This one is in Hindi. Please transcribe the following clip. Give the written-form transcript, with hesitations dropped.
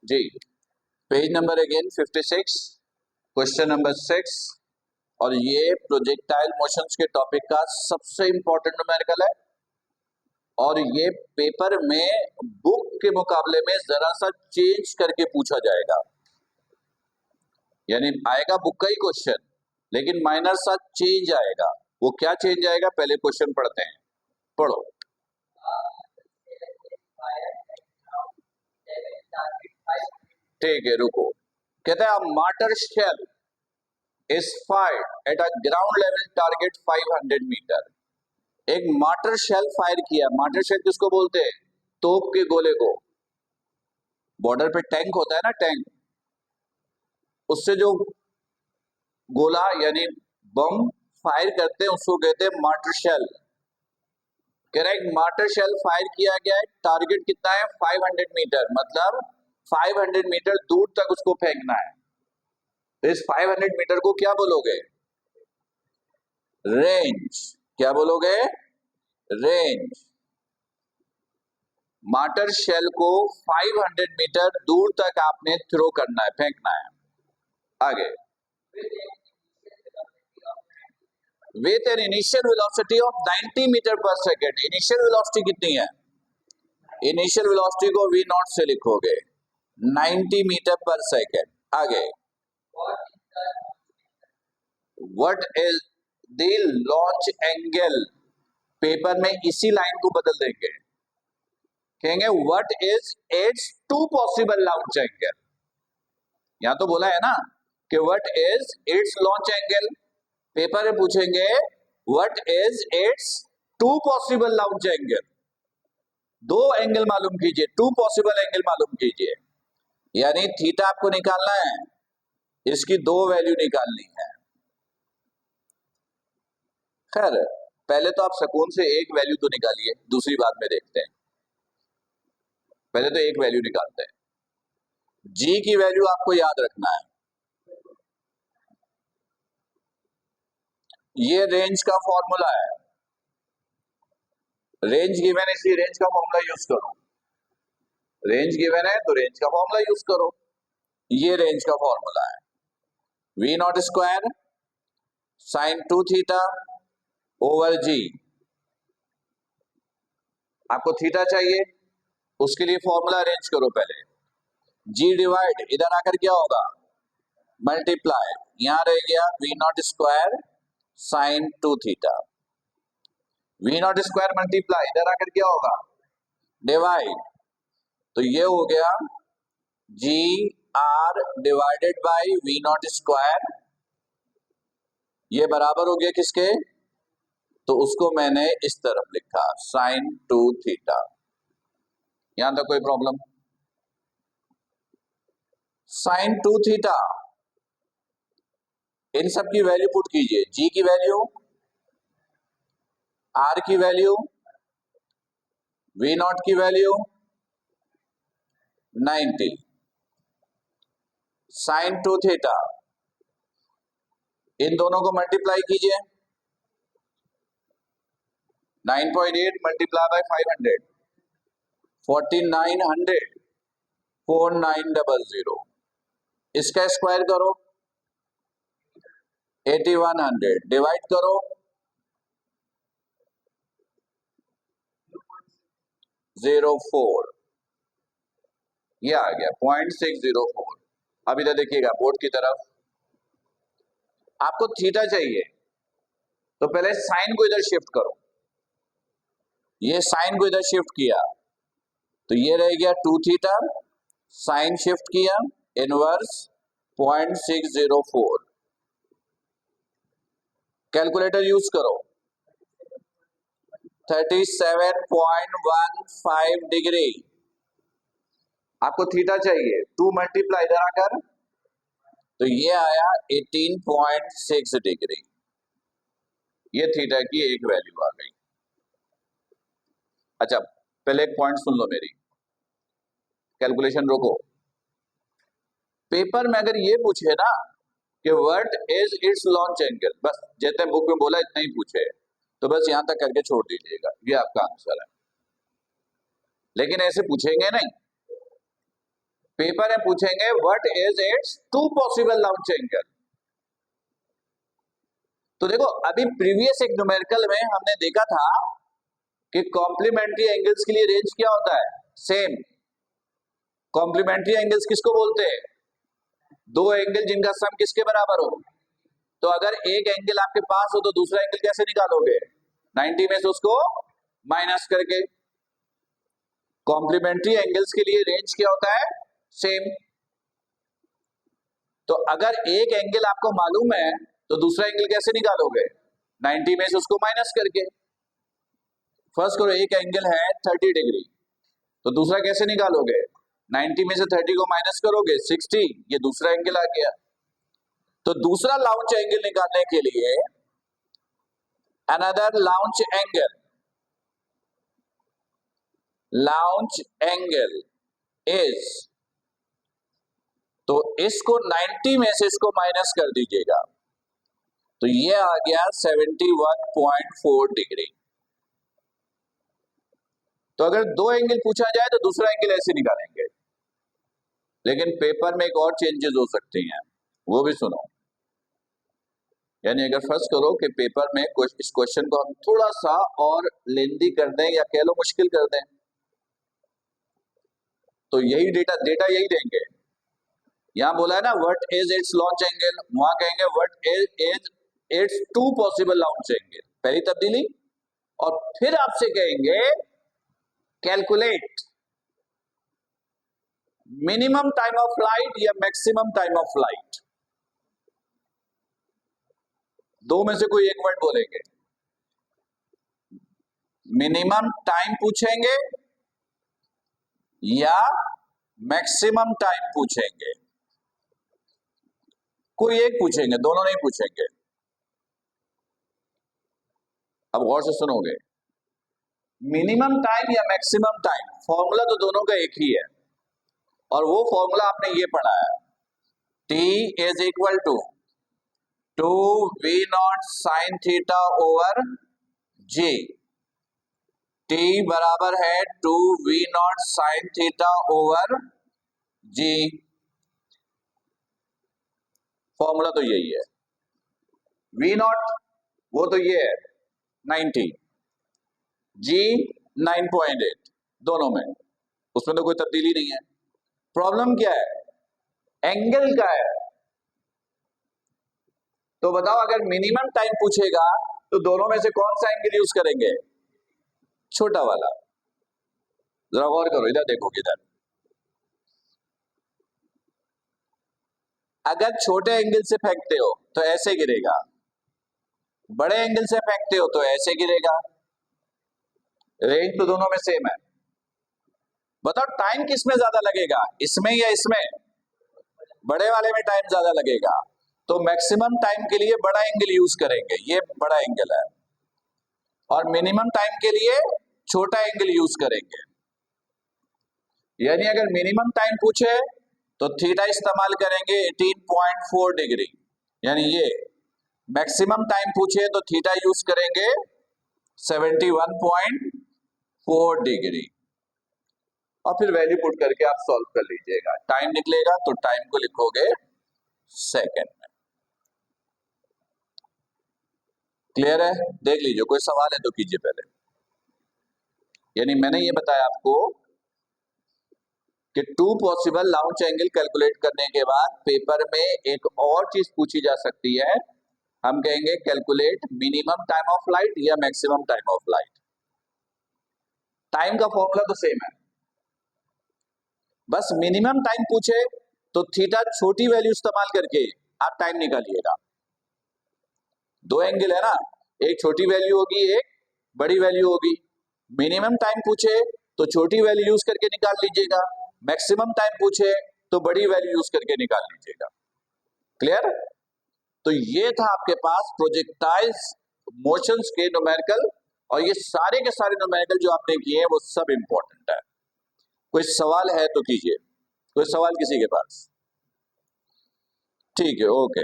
जी, page number again 56, question number 6। और ये प्रोजेक्टाइल मोशंस के टॉपिक का सबसे इंपॉर्टेंट न्यूमेरिकल है और ये पेपर में बुक के मुकाबले में जरा सा चेंज करके पूछा जाएगा। यानी आएगा बुक का ही क्वेश्चन लेकिन माइनर सा चेंज आएगा। वो क्या चेंज आएगा, पहले क्वेश्चन पढ़ते हैं। पढ़ो। ठीक है, रुको। कहता है a mortar shell is fired at a ground level target 500 metre. एक मार्टर शेल फायर किया। मार्टर शेल किसको बोलते हैं? तोप के गोले को। बॉर्डर पे टैंक होता है ना, टैंक, उससे जो गोला यानी बम फायर करते हैं उसको कहते हैं mortar shell. Correct, mortar shell fire किया गया है। टारगेट कितना है? 500 मीटर, मतलब 500 मीटर दूर तक उसको फेंकना है। तो इस 500 मीटर को क्या बोलोगे? रेंज। क्या बोलोगे? रेंज। मार्टर शेल को 500 मीटर दूर तक आपने थ्रो करना है, फेंकना है। आगे, with an initial velocity of 90 metre per second. Initial velocity कितनी है? इनिशियल वेलोसिटी को वी नॉट से लिखोगे, 90 मीटर पर सेकेंड। आगे, what is the launch angle. Paper में इसी लाइन को बदल देंगे, कहेंगे what is its two possible launch angle. यहां तो बोला है ना कि what is its launch angle. Paper में पूछेंगे what is its two possible launch angle. दो एंगल मालूम कीजिए, टू पॉसिबल एंगल मालूम कीजिए। यानी थीटा आपको निकालना है, इसकी दो वैल्यू निकालनी है। खैर, पहले तो आप सुकून से एक वैल्यू तो निकालिए, दूसरी बात में देखते हैं। पहले तो एक वैल्यू निकालते हैं। जी की वैल्यू आपको याद रखना है। ये रेंज का फॉर्मूला है। रेंज गिवन है इसलिए रेंज का फॉर्मूला यूज करो। रेंज गिवन है तो रेंज का फॉर्मूला यूज करो। ये रेंज का फॉर्मूला है, V naught square sine 2 theta over G. आपको थीटा चाहिए, उसके लिए फॉर्मूला अरेंज करो पहले। जी डिवाइड, इधर आकर क्या होगा? मल्टीप्लाई। यहां रह गया V naught square sine 2 theta. V naught square multiply, इधर आकर क्या होगा? डिवाइड। तो ये हो गया G R divided by V naught square. ये बराबर हो गया किसके? तो उसको मैंने इस तरफ लिखा साइन 2 थीटा। यहां तक कोई प्रॉब्लम? साइन 2 थीटा, इन सब की वैल्यू पुट कीजिए। जी की वैल्यू, आर की वैल्यू, वी नॉट की वैल्यू 90। साइन 2 थीटा, इन दोनों को मल्टीप्लाई कीजिए। 9.8 मल्टीप्लाई बाय 500, 4900, 4900। इसका स्क्वायर करो, 8100 डिवाइड करो 0.4। ये आ गया 0.604। अब इधर देखिएगा बोर्ड की तरफ। आपको थीटा चाहिए तो पहले साइन को इधर शिफ्ट करो। ये साइन को इधर शिफ्ट किया तो ये रह गया 2 थीटा। साइन शिफ्ट किया, इनवर्स 0.604। कैलकुलेटर यूज करो, 37.15 डिग्री। आपको थीटा चाहिए, 2 मल्टीप्लाई इधर आकर तो ये आया 18.6 डिग्री। ये थीटा की एक वैल्यू आ गई। अच्छा, पहले एक पॉइंट सुन लो मेरी, कैलकुलेशन रोको। पेपर में अगर ये पूछे ना कि what is its launch angle, बस जैसे बुक में बोला इतना ही पूछे तो बस यहां तक करके छोड़ दीजिएगा, ये आपका आंसर है। लेकिन ऐसे पूछेंगे नहीं, पेपर में पूछेंगे what is its two possible launch angle. तो देखो अभी प्रीवियस एक न्यूमेरिकल में हमने देखा था कि कॉम्प्लीमेंट्री एंगल्स के लिए रेंज क्या होता है, सेम। कॉम्प्लीमेंट्री एंगल्स किसको बोलते हैं, दो एंगल जिनका सम किसके बराबर हो। तो अगर एक एंगल आपके पास हो तो दूसरा एंगल कैसे निकालोगे, 90 में से उसको माइनस करके। कॉम्प्लीमेंट्री एंगल्स के लिए रेंज क्या होता है, सेम। तो अगर एक एंगल आपको मालूम है तो दूसरा एंगल कैसे निकालोगे, 90 में से उसको माइनस करके। फर्स्ट करो, एक एंगल है 30 डिग्री, तो दूसरा कैसे निकालोगे, 90 में से 30 को माइनस करोगे 60, ये दूसरा एंगल आ गया। तो दूसरा लाउंज एंगल निकालने के लिए अनदर लाउंज एंगल इज, तो इसको 90 में से इसको माइनस कर दीजिएगा, तो ये आ गया 71.4 डिग्री। तो अगर दो एंगल पूछा जाए तो दूसरा एंगल ऐसे निकालेंगे, लेकिन पेपर में एक और चेंजेस हो सकती हैं, वो भी सुनो। यानी अगर फर्स्ट करो कि पेपर में इस क्वेश्चन को हम थोड़ा सा और लेंदी कर दें या कह लो मुश्किल कर दें, तो यही डेटा यही देंगे। यहां बोला है ना what is its launch angle, वहां कहेंगे what is its two possible launch angle, पहली तब्दीली। और फिर आपसे कहेंगे calculate minimum time of flight या मैक्सिमम टाइम ऑफ फ्लाइट, दो में से कोई एक वर्ड बोलेंगे। मिनिमम टाइम पूछेंगे या मैक्सिमम टाइम पूछेंगे, कोई एक पूछेंगे, दोनों नहीं पूछेंगे। अब गौर से सुनोगे, मिनिमम टाइम या मैक्सिमम टाइम, फॉर्मूला तो दोनों का एक ही है, और वो फॉर्मूला आपने ये पढ़ा है, T is equal to 2v0 sine theta over J। T बराबर है 2v0 sine theta over G। Formula तो यही है। v0 वो तो ये है 90, G 9.8, दोनों में, उसमें तो कोई तब्दीली नहीं है। प्रॉब्लम क्या है, एंगल का है। तो बताओ अगर मिनिमम टाइम पूछेगा तो दोनों में से कौन सा एंगल यूज करेंगे, छोटा वाला। जरा गौर करो, इधर देखो किधर। अगर छोटे एंगल से फेंकते हो तो ऐसे गिरेगा, बड़े एंगल से फेंकते हो तो ऐसे गिरेगा। रेंज तो दोनों में सेम है। बताओ टाइम किस में ज्यादा लगेगा, इसमें या इसमें, बड़े वाले में टाइम ज्यादा लगेगा। तो मैक्सिमम टाइम के लिए बड़ा एंगल यूज करेंगे, ये बड़ा एंगल है, और मिनिमम टाइम के लिए छोटा एंगल यूज करेंगे। यानी अगर मिनिमम टाइम पूछे तो थीटा इस्तेमाल करेंगे 18.4 डिग्री, यानी ये। मैक्सिमम टाइम पूछे तो थीटा यूज करेंगे 71.4 डिग्री, और फिर वैल्यू पुट करके आप सॉल्व कर लीजिएगा। टाइम निकलेगा तो टाइम को लिखोगे सेकंड में। क्लियर है, देख लीजिए, कोई सवाल है तो कीजिए पहले। यानी मैंने ये बताया आपको कि two possible launch angle calculate करने के बाद पेपर में एक और चीज पूछी जा सकती है, हम कहेंगे calculate minimum time of flight या maximum time of flight. Time का फॉर्मूला तो सेम है, बस मिनिमम टाइम पूछे तो थीटा छोटी वैल्यू इस्तेमाल करके आप टाइम निकालिएगा। दो एंगल है ना, एक छोटी वैल्यू होगी, एक बड़ी वैल्यू होगी। मिनिमम टाइम पूछे तो छोटी वैल्यू यूज करके निकाल लीजिएगा, मैक्सिमम टाइम पूछे तो बड़ी वैल्यू यूज करके निकाल लीजिएगा। क्लियर? तो ये था आपके पास प्रोजेक्टाइल्स मोशंस के न्यूमेरिकल, और ये सारे के सारे न्यूमेरिकल जो आपने किए हैं वो सब इंपॉर्टेंट है। कोई सवाल है तो कीजिए, कोई सवाल किसी के पास? ठीक है, ओके।